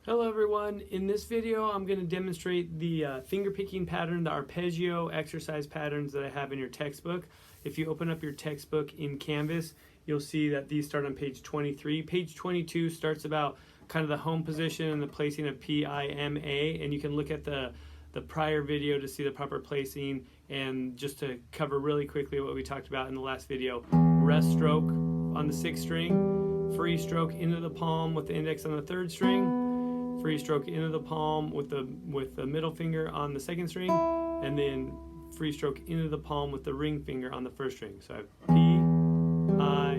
Hello everyone, in this video I'm going to demonstrate the finger picking pattern, the arpeggio exercise patterns that I have in your textbook. If you open up your textbook in Canvas, you'll see that these start on page 23. Page 22 starts about kind of the home position and the placing of P-I-M-A, and you can look at the prior video to see the proper placing. And just to cover really quickly what we talked about in the last video, rest stroke on the 6th string, free stroke into the palm with the index on the 3rd string, free stroke into the palm with the middle finger on the 2nd string, and then free stroke into the palm with the ring finger on the 1st string. So I have P, I,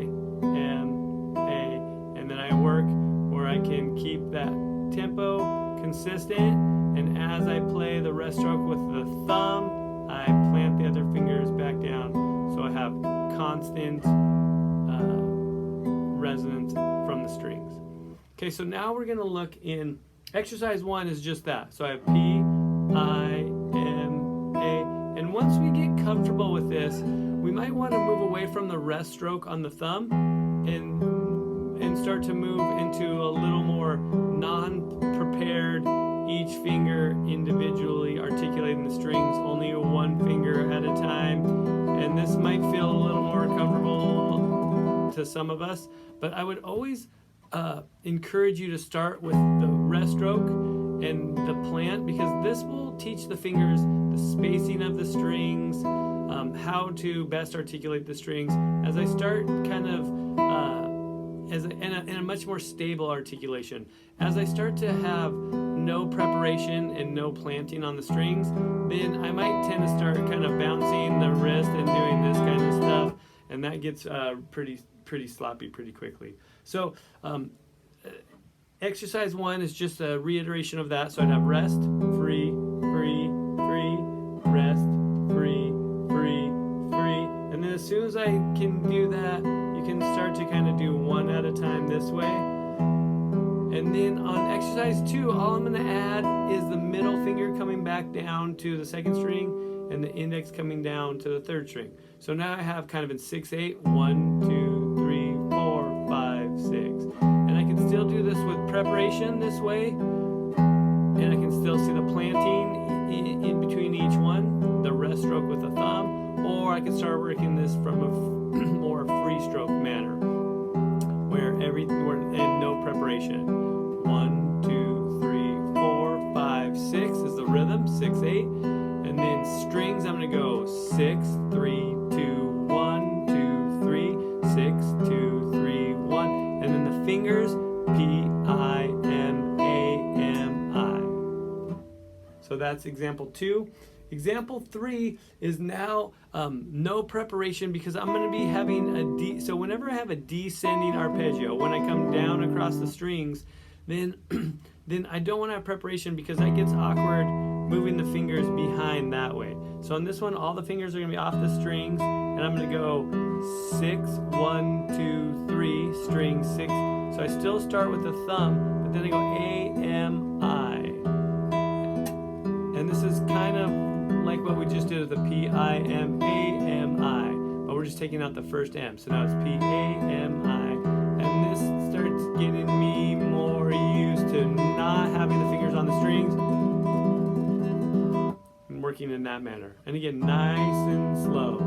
M, A, and then I work where I can keep that tempo consistent, and as I play the rest stroke with the thumb, I plant the other fingers back down, so I have constant resonance from the strings. Okay, so now we're going to look in exercise 1 is just that. So I have P, I, M, A, and once we get comfortable with this, we might want to move away from the rest stroke on the thumb and start to move into a little more non-prepared, each finger individually articulating the strings, only one finger at a time. And this might feel a little more comfortable to some of us, but I would always encourage you to start with the rest stroke and the plant, because this will teach the fingers the spacing of the strings, how to best articulate the strings as I start kind of in a much more stable articulation. As I start to have no preparation and no planting on the strings, then I might tend to start kind of bouncing the wrist and doing this kind of stuff, and that gets pretty sloppy pretty quickly. So exercise 1 is just a reiteration of that. So I'd have rest, free, free, free, rest, free, free, free. And then as soon as I can do that, you can start to kind of do one at a time this way. And then on exercise 2, all I'm going to add is the middle finger coming back down to the 2nd string and the index coming down to the 3rd string. So now I have kind of in 6/8, 1, 2, 3, 4, 5, 6. And I can still do this with preparation this way, and I can still see the planting in between each one, the rest stroke with the thumb, or I can start working this from a more free stroke manner, where and no preparation. 1, 2, 3, 4, 5, 6 is the rhythm, 6/8. And then strings, I'm going to go 6, 3, 2, 1, 2, 3, 6, 2, 3, 1. And then the fingers, P, I, M, A, M, I. So that's example 2. Example 3 is now no preparation, because I'm going to be having so whenever I have a descending arpeggio, when I come down across the strings, then I don't want to have preparation, because that gets awkward moving the fingers behind that way. So on this one, all the fingers are going to be off the strings, and I'm going to go 6, 1, 2, 3, string 6. So I still start with the thumb, but then I go A, M, I. And this is kind of like what we just did with the P, I, M, A, M, I. But we're just taking out the first M. So now it's P, A, M, I. And this starts getting me more used to not having the fingers on the strings, working in that manner. And again, nice and slow.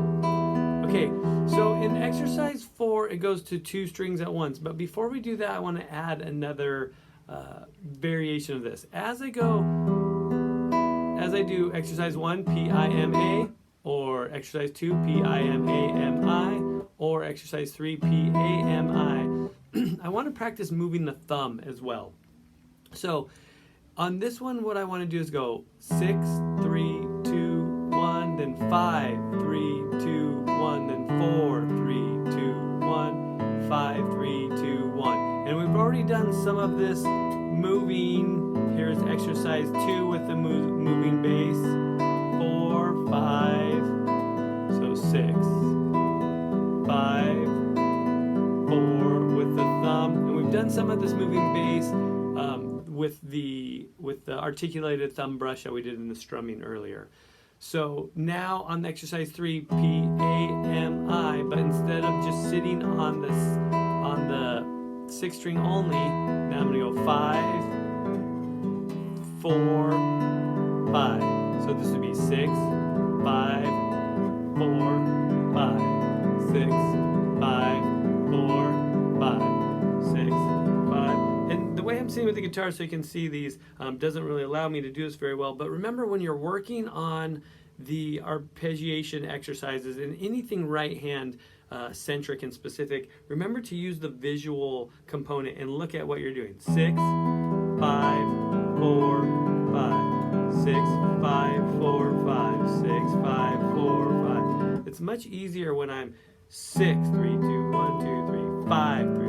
Okay, so in exercise 4, it goes to 2 strings at once. But before we do that, I want to add another variation of this. As I do exercise 1, P-I-M-A, or exercise 2, P-I-M-A-M-I, or exercise 3, P-A-M-I, I want to practice moving the thumb as well. So on this one, what I want to do is go 6, 3, 2, 1, then 5, 3, 2, 1, then 4, 3, 2, 1, 5, 3, 2, 1. And we've already done some of this moving. Here's exercise 2 with the moving bass. 4, 5, so 6, 5, 4 with the thumb. And we've done some of this moving bass with the articulated thumb brush that we did in the strumming earlier. So now on exercise 3, P, A, M, I, but instead of just sitting on the 6th string only, now I'm going to go 5, 4, 5. So this would be 6, 5, 4, 5, 6, 5, 4, 5, 6, 5. And the way I'm sitting with the guitar, so you can see these, doesn't really allow me to do this very well. But remember, when you're working on the arpeggiation exercises and anything right hand centric and specific, remember to use the visual component and look at what you're doing. 6, 5, 4, 5, 6, 5, 4, 5, 6, 5, 4, 5. It's much easier when I'm 6, 3, 2, 1, 2, 3, 5, 3,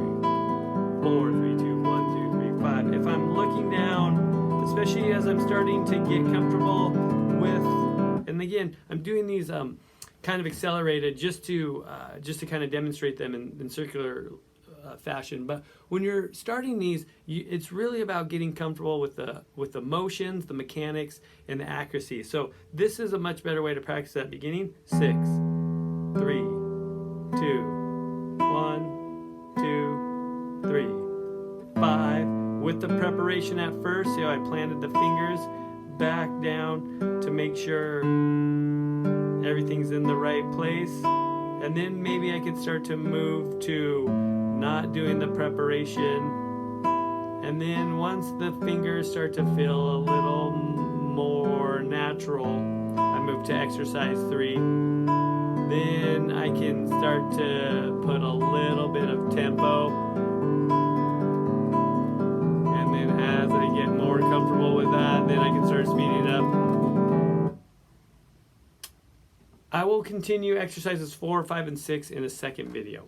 4, 3, 2, 1, 2, 3, 5. If I'm looking down, especially as I'm starting to get comfortable with, and again, I'm doing these kind of accelerated just to kind of demonstrate them in circular fashion. But when you're starting these, it's really about getting comfortable with the motions, the mechanics, and the accuracy. So this is a much better way to practice at beginning. 6, 3, 2, 1, 2, 3, 5. With the preparation at first, see how I planted the fingers back down to make sure everything's in the right place. And then maybe I could start to move to not doing the preparation. And then once the fingers start to feel a little more natural, I move to exercise 3. Then I can start to put a little bit of tempo. And then as I get more comfortable with that, then I can start speeding it up. I will continue exercises 4, 5, and 6 in a second video.